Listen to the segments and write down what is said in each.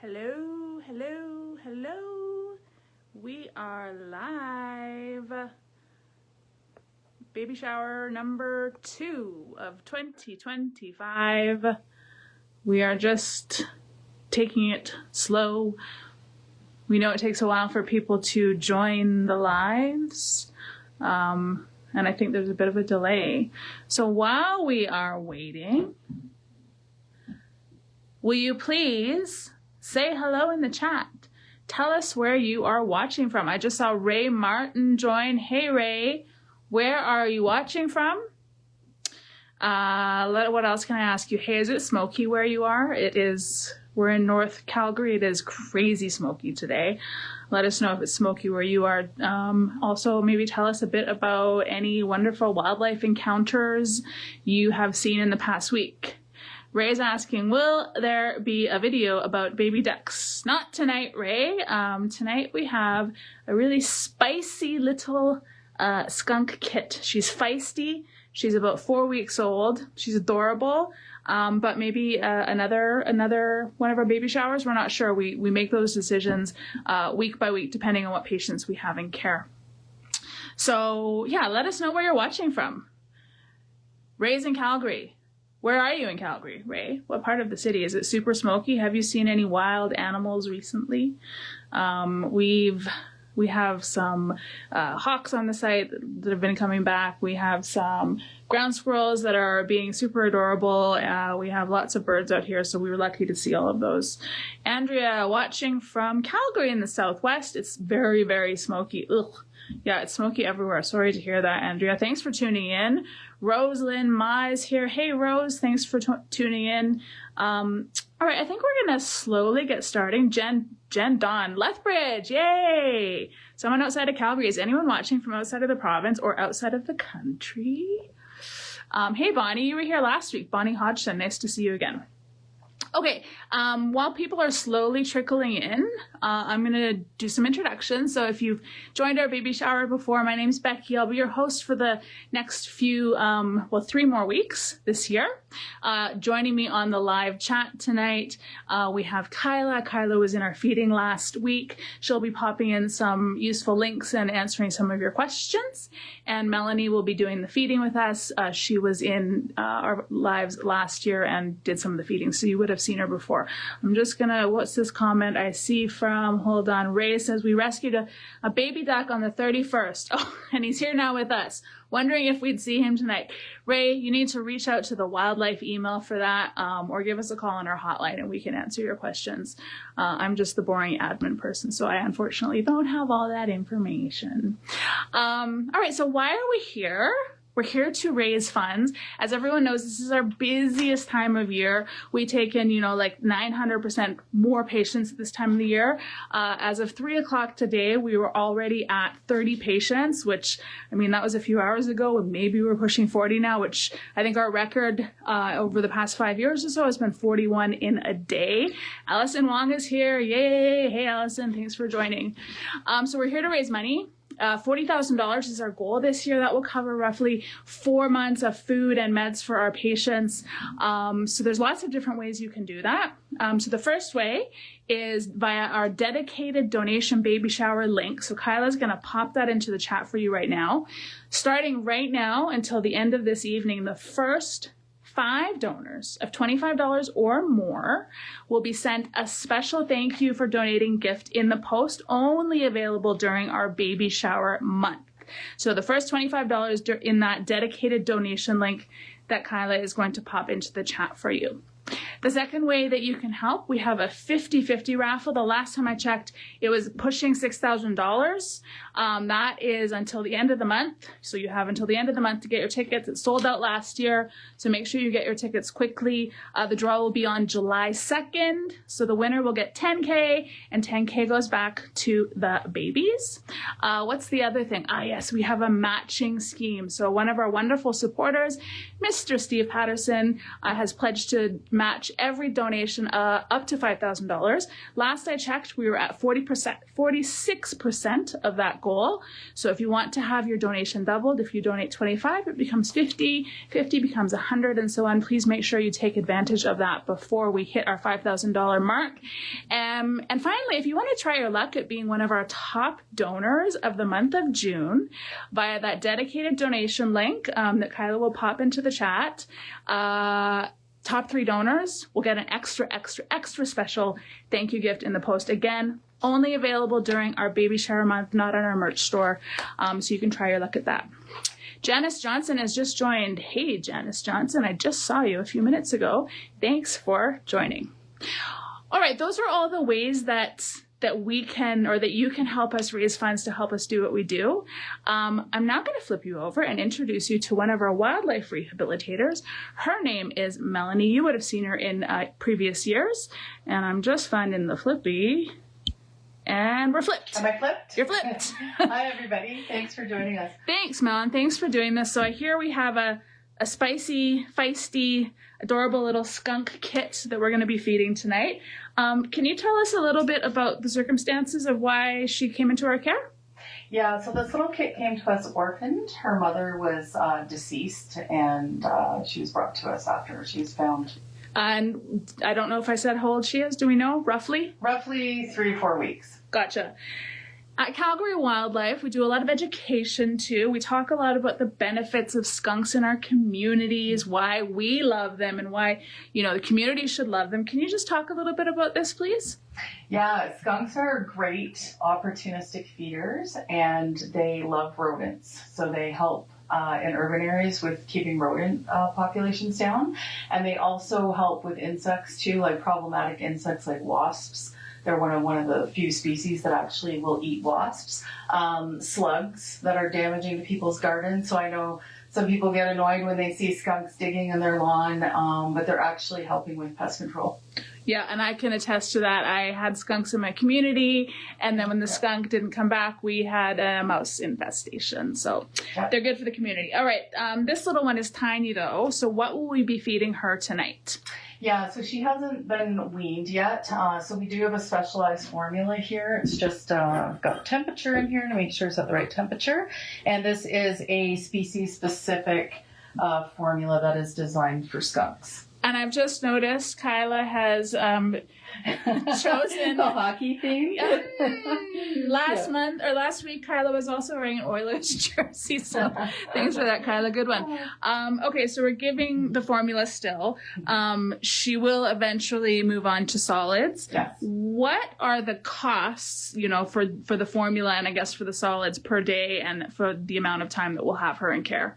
Hello, hello, hello. We are live. Baby shower number 2 of 2025. We are just taking it slow. We know it takes a while for people to join the lives. And I think there's a bit of a delay. So while we are waiting, will you please say hello in the chat? Tell us where you are watching from. I just saw Ray Martin join. Hey, Ray, where are you watching from? What else can I ask you? Hey, is it smoky where you are? It is. We're in North Calgary. It is crazy smoky today. Let us know if it's smoky where you are. Also, maybe tell us a bit about any wonderful wildlife encounters you have seen in the past week. Ray's asking, will there be a video about baby ducks? Not tonight, Ray. Tonight we have a really spicy little skunk kit. She's feisty. She's about 4 weeks old. She's adorable. But maybe another one of our baby showers. We're not sure. We make those decisions week by week, depending on what patients we have in care. So yeah, let us know where you're watching from. Ray's in Calgary. Where are you in Calgary, Ray? What part of the city? Is it super smoky? Have you seen any wild animals recently? We have some hawks on the site that have been coming back. We have some ground squirrels that are being super adorable. We have lots of birds out here, so we were lucky to see all of those. Andrea, watching from Calgary in the southwest. It's very, very smoky. Ugh. Yeah, it's smoky everywhere. Sorry to hear that, Andrea. Thanks for tuning in. Rosalind Mize here. Hey, Rose. Thanks for tuning in. All right, I think we're going to slowly get starting. Jen Dawn, Lethbridge. Yay! Someone outside of Calgary. Is anyone watching from outside of the province or outside of the country? Hey, Bonnie. You were here last week. Bonnie Hodgson. Nice to see you again. Okay, while people are slowly trickling in, I'm going to do some introductions. So if you've joined our baby shower before, my name's Becky. I'll be your host for the next few, 3 more weeks this year. Joining me on the live chat tonight, we have Kyla. Kyla was in our feeding last week. She'll be popping in some useful links and answering some of your questions. And Melanie will be doing the feeding with us. She was in our lives last year and did some of the feeding, so you would have seen her before. I'm just gonna, what's this comment I see from, hold on, Ray says, we rescued a baby duck on the 31st. Oh, and he's here now with us. Wondering if we'd see him tonight. Ray, you need to reach out to the wildlife email for that, or give us a call on our hotline and we can answer your questions. I'm just the boring admin person, so I unfortunately don't have all that information. All right, so why are we here? We're here to raise funds. As everyone knows, this is our busiest time of year. We take in, like 900% more patients at this time of the year. As of 3 o'clock today, we were already at 30 patients, which, that was a few hours ago, and maybe we're pushing 40 now, which I think our record over the past 5 years or so has been 41 in a day. Allison Wong is here. Yay. Hey, Allison. Thanks for joining. So we're here to raise money. $40,000 is our goal this year. That will cover roughly 4 months of food and meds for our patients. So there's lots of different ways you can do that. So the first way is via our dedicated donation baby shower link. So Kyla's going to pop that into the chat for you right now. Starting right now until the end of this evening, the first 5 donors of $25 or more will be sent a special thank you for donating gift in the post, only available during our baby shower month. So the first $25 in that dedicated donation link that Kyla is going to pop into the chat for you. The second way that you can help, we have a 50-50 raffle. The last time I checked, it was pushing $6,000. That is until the end of the month. So you have until the end of the month to get your tickets. It sold out last year, so make sure you get your tickets quickly. The draw will be on July 2nd. So the winner will get $10K, and $10K goes back to the babies. What's the other thing? Yes, we have a matching scheme. So one of our wonderful supporters, Mr. Steve Patterson, has pledged to match every donation up to $5,000. Last I checked, we were at 46% of that goal. So if you want to have your donation doubled, if you donate 25, it becomes 50, 50 becomes 100, and so on. Please make sure you take advantage of that before we hit our $5,000 mark. And finally, if you want to try your luck at being one of our top donors of the month of June via that dedicated donation link that Kyla will pop into the chat, top 3 donors will get an extra special thank you gift in the post. Again, only available during our baby shower month, not on our merch store. So you can try your luck at that. Janice Johnson has just joined. Hey, Janice Johnson, I just saw you a few minutes ago. Thanks for joining. All right, those are all the ways that we can, or that you can help us raise funds to help us do what we do. I'm now going to flip you over and introduce you to one of our wildlife rehabilitators. Her name is Melanie. You would have seen her in previous years. And I'm just finding the flippy. And we're flipped. Am I flipped? You're flipped. Hi, everybody. Thanks for joining us. Thanks, Mel, and thanks for doing this. So I hear we have a spicy, feisty, adorable little skunk kit that we're going to be feeding tonight. Can you tell us a little bit about the circumstances of why she came into our care? Yeah, so this little kit came to us orphaned. Her mother was deceased, and she was brought to us after she was found. And I don't know if I said how old she is. Do we know, roughly? Roughly 3 or 4 weeks. Gotcha. At Calgary Wildlife, we do a lot of education too. We talk a lot about the benefits of skunks in our communities, why we love them, and why, the community should love them. Can you just talk a little bit about this, please? Yeah, skunks are great opportunistic feeders, and they love rodents. So they help in urban areas with keeping rodent populations down. And they also help with insects too, like problematic insects like wasps. They're one of the few species that actually will eat wasps. Slugs that are damaging to people's gardens. So I know some people get annoyed when they see skunks digging in their lawn, but they're actually helping with pest control. Yeah, and I can attest to that. I had skunks in my community, and then when the skunk didn't come back, we had a mouse infestation. So they're good for the community. All right, this little one is tiny, though. So what will we be feeding her tonight? Yeah, so she hasn't been weaned yet. So we do have a specialized formula here. It's just got temperature in here to make sure it's at the right temperature. And this is a species-specific formula that is designed for skunks. And I've just noticed Kyla has chosen the hockey theme. Last week, Kyla was also wearing an Oilers jersey. So thanks for that, Kyla. Good one. Okay, so we're giving the formula still. She will eventually move on to solids. Yes. What are the costs, for the formula and I guess for the solids per day and for the amount of time that we'll have her in care?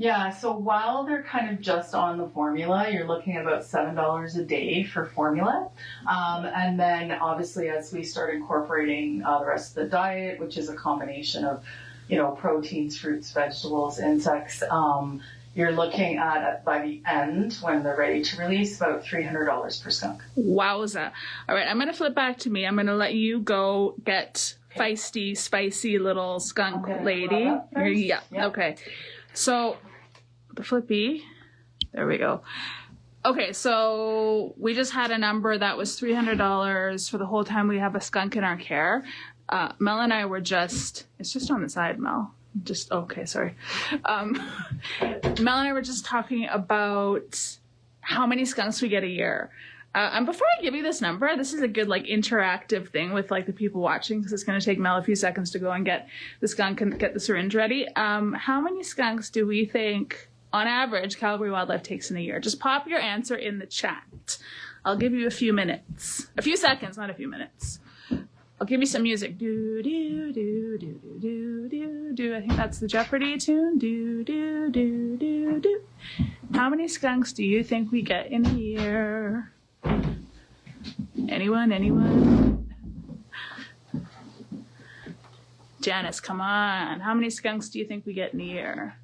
Yeah, so while they're kind of just on the formula, you're looking at about $7 a day for formula. And then obviously as we start incorporating the rest of the diet, which is a combination of, proteins, fruits, vegetables, insects, you're looking at, by the end, when they're ready to release, about $300 per skunk. Wowza. All right, I'm going to flip back to me. I'm going to let you go get feisty, spicy little skunk lady. Yeah, okay. So the flippy, there we go. Okay, so we just had a number that was $300 for the whole time we have a skunk in our care. Mel and I were it's just on the side, Mel. Okay, sorry. Mel and I were just talking about how many skunks we get a year. And before I give you this number, this is a good interactive thing with the people watching, because it's going to take Mel a few seconds to go and get the skunk and get the syringe ready. How many skunks do we think, on average, Calgary Wildlife takes in a year? Just pop your answer in the chat. I'll give you a few seconds, not a few minutes. I'll give you some music. Do do do do do do do. I think that's the Jeopardy tune. Do do do do do. How many skunks do you think we get in a year? Anyone? Janice, come on. How many skunks do you think we get in a year?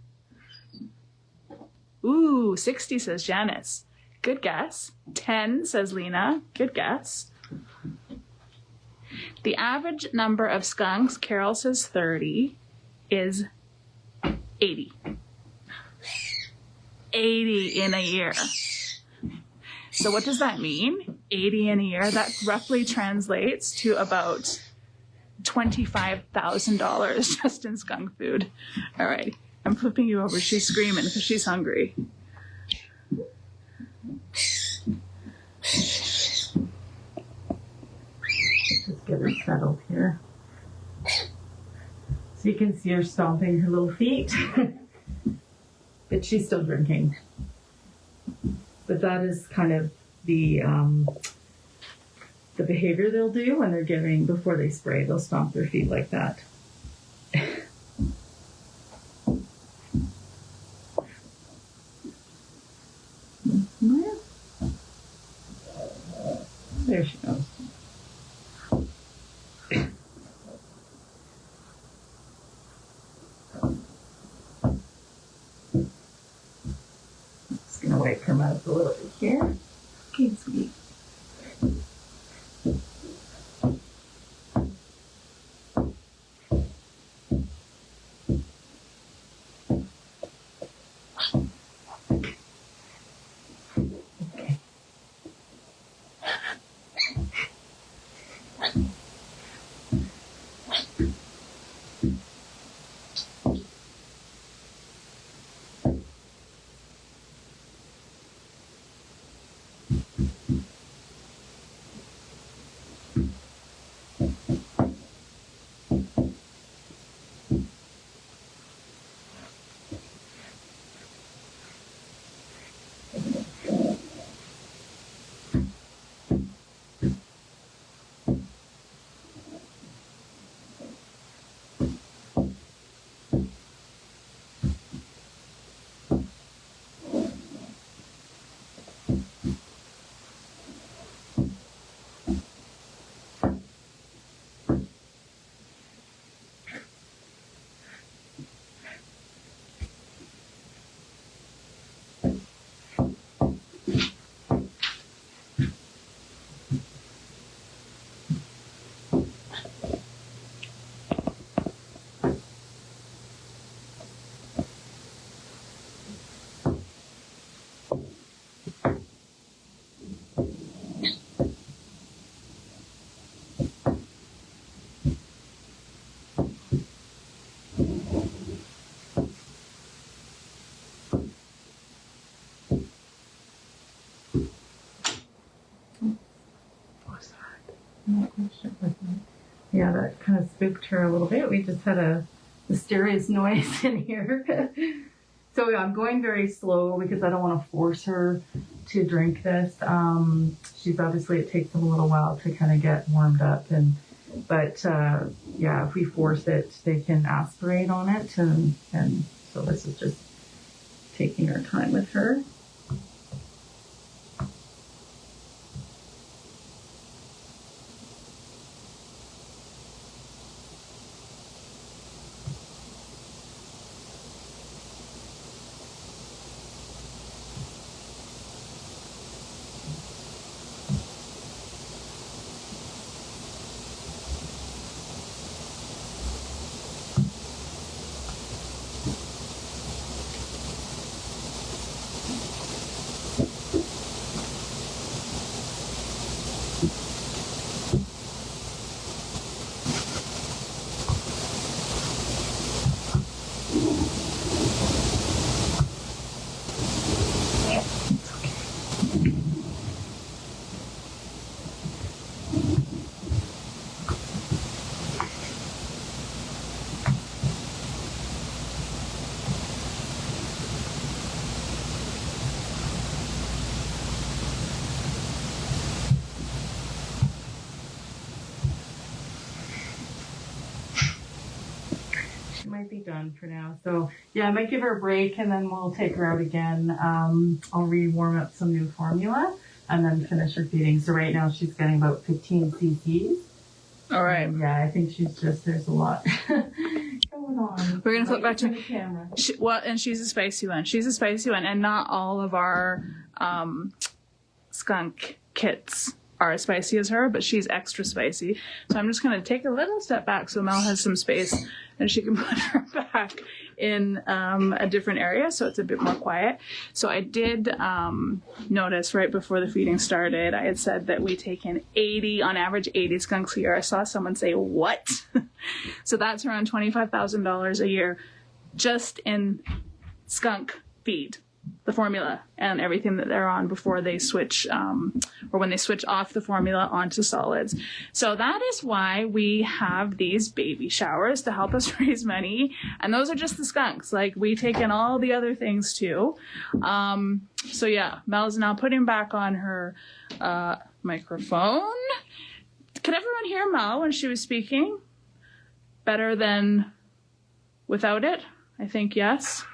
Ooh, 60 says Janice. Good guess. 10 says Lena. Good guess. The average number of skunks, Carol says 30, is 80. 80 in a year. So what does that mean? 80 in a year. That roughly translates to about $25,000 just in skunk food. All right. I'm flipping you over. She's screaming because she's hungry. Just get her settled here. So you can see her stomping her little feet. But she's still drinking. But that is kind of the behavior they'll do when they're giving, before they spray, they'll stomp their feet like that. There she goes. Just gonna wipe her mouth a little bit here. Okay, sweet. Yeah, that kind of spooked her a little bit. We just had a mysterious noise in here. So yeah, I'm going very slow because I don't want to force her to drink this. She's obviously, it takes them a little while to kind of get warmed up, but yeah, if we force it, they can aspirate on it, and so this is just taking our time with her. Might be done for now. So yeah, I might give her a break and then we'll take her out again. I'll re-warm up some new formula and then finish her feeding. So right now she's getting about 15 cc's. All right. Yeah, I think she's just, there's a lot going on. We're going to flip back to the camera. And she's a spicy one. She's a spicy one. And not all of our skunk kits are as spicy as her, but she's extra spicy. So I'm just going to take a little step back so Mel has some space and she can put her back in a different area so it's a bit more quiet. So I did notice right before the feeding started, I had said that we take in 80, on average 80 skunks a year. I saw someone say, what? So that's around $25,000 a year just in skunk feed, the formula and everything that they're on before they switch or when they switch off the formula onto solids. So that is why we have these baby showers, to help us raise money. And those are just the skunks. Like, we take in all the other things too. So yeah, Mel's now putting back on her microphone. Could everyone hear Mel when she was speaking? Better than without it? I think yes.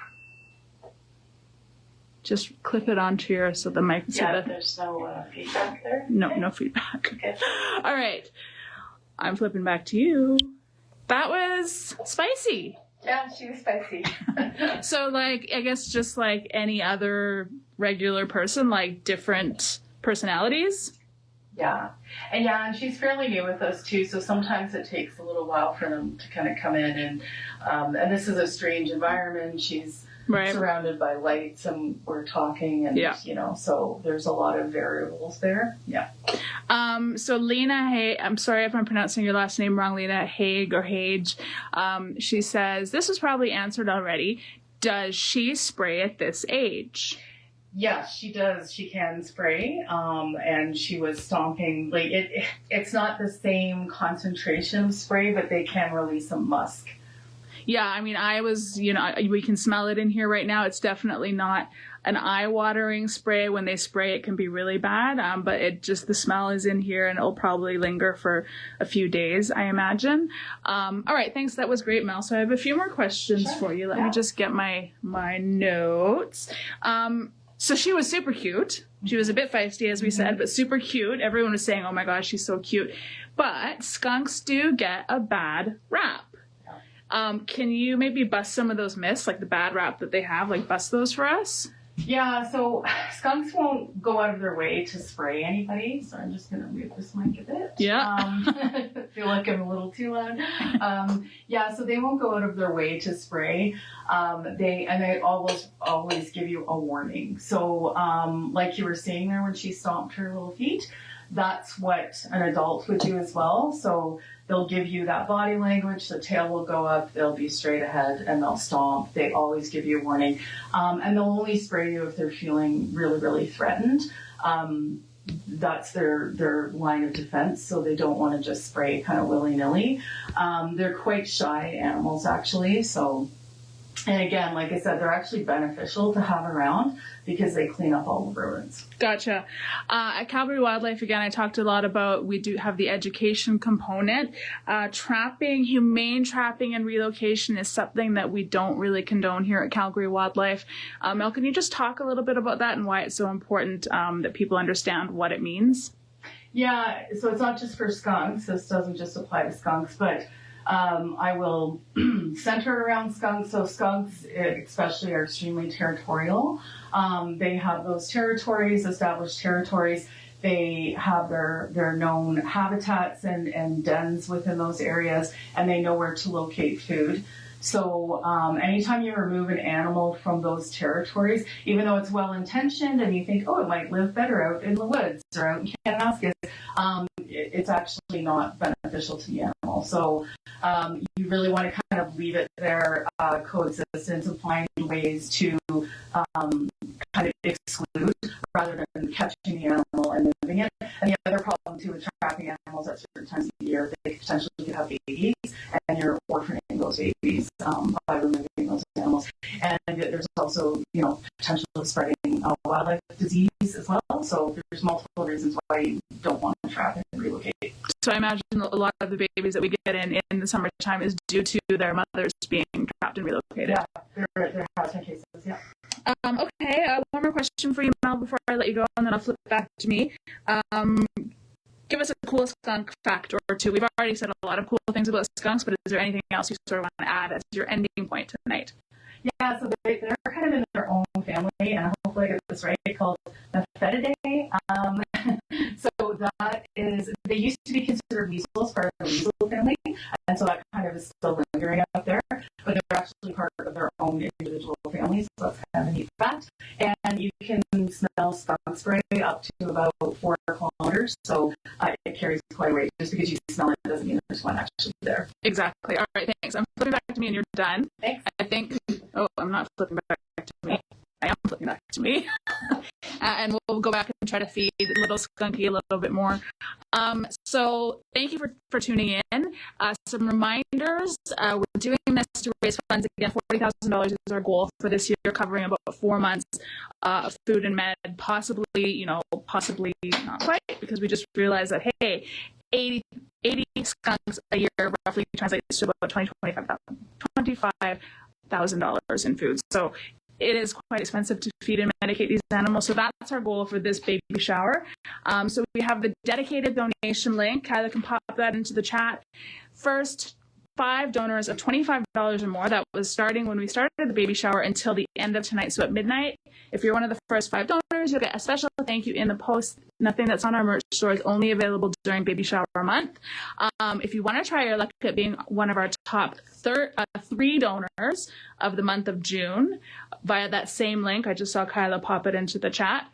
Just clip it onto your, so the mic. Yeah, there's no feedback there? No feedback. Okay. All right. I'm flipping back to you. That was spicy. Yeah, she was spicy. So, like, I guess just like any other regular person, like different personalities. Yeah. And she's fairly new with us too, so sometimes it takes a little while for them to kind of come in, and this is a strange environment. She's surrounded by lights and we're talking and, so there's a lot of variables there. Yeah. So Lena, I'm sorry if I'm pronouncing your last name wrong, Lena, Haig or Hage. She says, this was probably answered already. Does she spray at this age? Yes, she does. She can spray, and she was stomping. Like it's not the same concentration of spray, but they can release some musk. Yeah, I mean, we can smell it in here right now. It's definitely not an eye-watering spray. When they spray, it can be really bad, but the smell is in here, and it'll probably linger for a few days, I imagine. All right, thanks. That was great, Mel. So I have a few more questions for you. Let me just get my notes. So she was super cute. She was a bit feisty, as we said, but super cute. Everyone was saying, oh my gosh, she's so cute. But skunks do get a bad rap. Can you maybe bust some of those myths, like the bad rap that they have, like bust those for us? Yeah, so skunks won't go out of their way to spray anybody. So I'm just going to move this mic a bit. Yeah. I feel like I'm a little too loud. So they won't go out of their way to spray. They always give you a warning. So like you were saying there when she stomped her little feet, that's what an adult would do as well. So they'll give you that body language, the tail will go up, they'll be straight ahead, and they'll stomp. They always give you a warning. And they'll only spray you if they're feeling really, really threatened. That's their line of defense, so they don't want to just spray kind of willy-nilly. They're quite shy animals, actually, so... And again, like I said, they're actually beneficial to have around because they clean up all the rodents. Gotcha. At Calgary Wildlife, again, I talked a lot about, we do have the education component. Humane trapping and relocation is something that we don't really condone here at Calgary Wildlife. Mel, can you just talk a little bit about that and why it's so important that people understand what it means? Yeah, so it's not just for skunks. This doesn't just apply to skunks, but I will center it around skunks. So skunks especially are extremely territorial. They have those territories, established territories. They have their known habitats and dens within those areas, and they know where to locate food. So anytime you remove an animal from those territories, even though it's well-intentioned and you think, oh, it might live better out in the woods or out in Kananaskis, it's actually not beneficial to the animal. So you really want to kind of leave it there, coexistence, and find ways to kind of exclude rather than catching the animal and moving it. And the other problem too with trapping animals at certain times of the year, they potentially could have babies, and you're orphaning those babies by removing those animals. And there's also, potential of spreading wildlife disease as well. So there's multiple reasons why you don't want to trap and relocate. So I imagine a lot of the babies that we get in the summertime is due to their mothers being trapped and relocated. Yeah, there have been cases, yeah. Okay, one more question for you, Mel, before I let you go, and then I'll flip back to me. Give us a cool skunk fact or two. We've already said a lot of cool things about skunks, but is there anything else you sort of want to add as your ending point tonight? Yeah, so they're kind of in their own family, and hopefully I get this right, called Mephidae. So that they used to be considered weasels, part of the weasel family, and so that kind of is still lingering out there, but they're actually part of their own individual families, so that's kind of a neat fact. And you can smell skunk spray up to about 4 kilometers, so it carries quite a way. Just because you smell it doesn't mean there's one actually there. Exactly. All right, thanks. I'm flipping back to me and you're done. Thanks. I think, I'm not flipping back to me. I am flipping back to me. And we'll go back and try to feed little Skunky a little bit more. So thank you for tuning in. Some reminders. We're doing this to raise funds. Again, $40,000 is our goal for this year, covering about 4 months of food and med, possibly not quite, because we just realized that, hey, 80 skunks a year roughly translates to about $25,000 in food. So it is quite expensive to feed and medicate these animals. So that's our goal for this baby shower. So we have the dedicated donation link. Kyla can pop that into the chat. First 5 donors of $25 or more. That was starting when we started the baby shower until the end of tonight. So at midnight, if you're one of the first 5 donors, you'll get a special thank you in the post. Nothing that's on our merch store is only available during baby shower month. If you want to try your luck at being one of our top 3 donors of the month of June via that same link, I just saw Kyla pop it into the chat,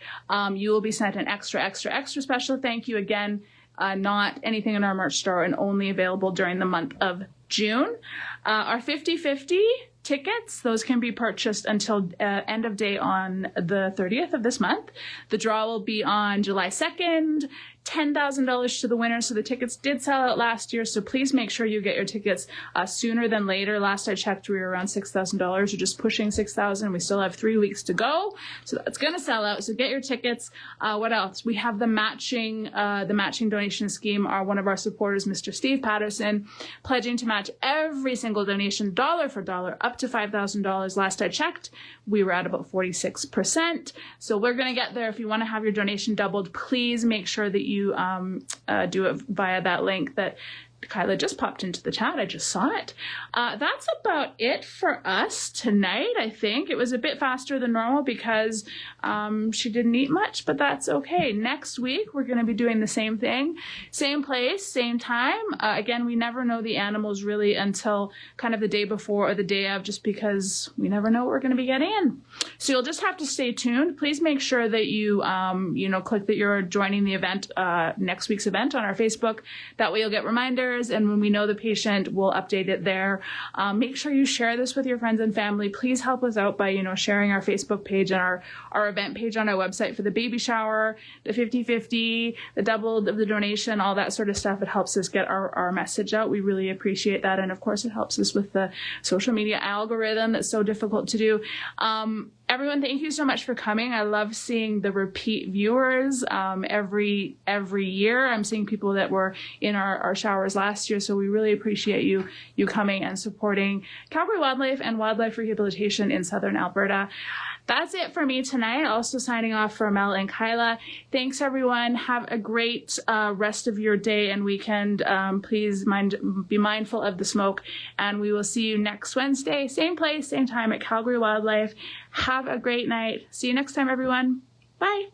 you will be sent an extra special thank you. Again, not anything in our merch store and only available during the month of June. Our 50/50 tickets, those can be purchased until end of day on the 30th of this month. The draw will be on July 2nd. $10,000 to the winner. So the tickets did sell out last year. So please make sure you get your tickets sooner than later. Last I checked, we were around $6,000. We're just pushing $6,000. We still have 3 weeks to go. So that's going to sell out. So get your tickets. What else? We have the matching donation scheme. One of our supporters, Mr. Steve Patterson, pledging to match every single donation dollar for dollar up to $5,000. Last I checked, we were at about 46%. So we're going to get there. If you want to have your donation doubled, please make sure that you do it via that link that Kyla just popped into the chat. I just saw it. That's about it for us tonight, I think. It was a bit faster than normal because she didn't eat much, but that's okay. Next week, we're going to be doing the same thing. Same place, same time. Again, we never know the animals really until kind of the day before or the day of, just because we never know what we're going to be getting in. So you'll just have to stay tuned. Please make sure that you, click that you're joining the event, next week's event on our Facebook. That way you'll get reminders. And when we know the patient, we'll update it there. Make sure you share this with your friends and family. Please help us out by, sharing our Facebook page and our event page on our website for the baby shower, the 50/50, the double of the donation, all that sort of stuff. It helps us get our message out. We really appreciate that. And of course, it helps us with the social media algorithm that's so difficult to do. Everyone, thank you so much for coming. I love seeing the repeat viewers every year. I'm seeing people that were in our showers last year, so we really appreciate you coming and supporting Calgary Wildlife and wildlife rehabilitation in Southern Alberta. That's it for me tonight. Also signing off for Mel and Kyla. Thanks, everyone. Have a great rest of your day and weekend. Please be mindful of the smoke, and we will see you next Wednesday, same place, same time at Calgary Wildlife. Have a great night. See you next time, everyone. Bye.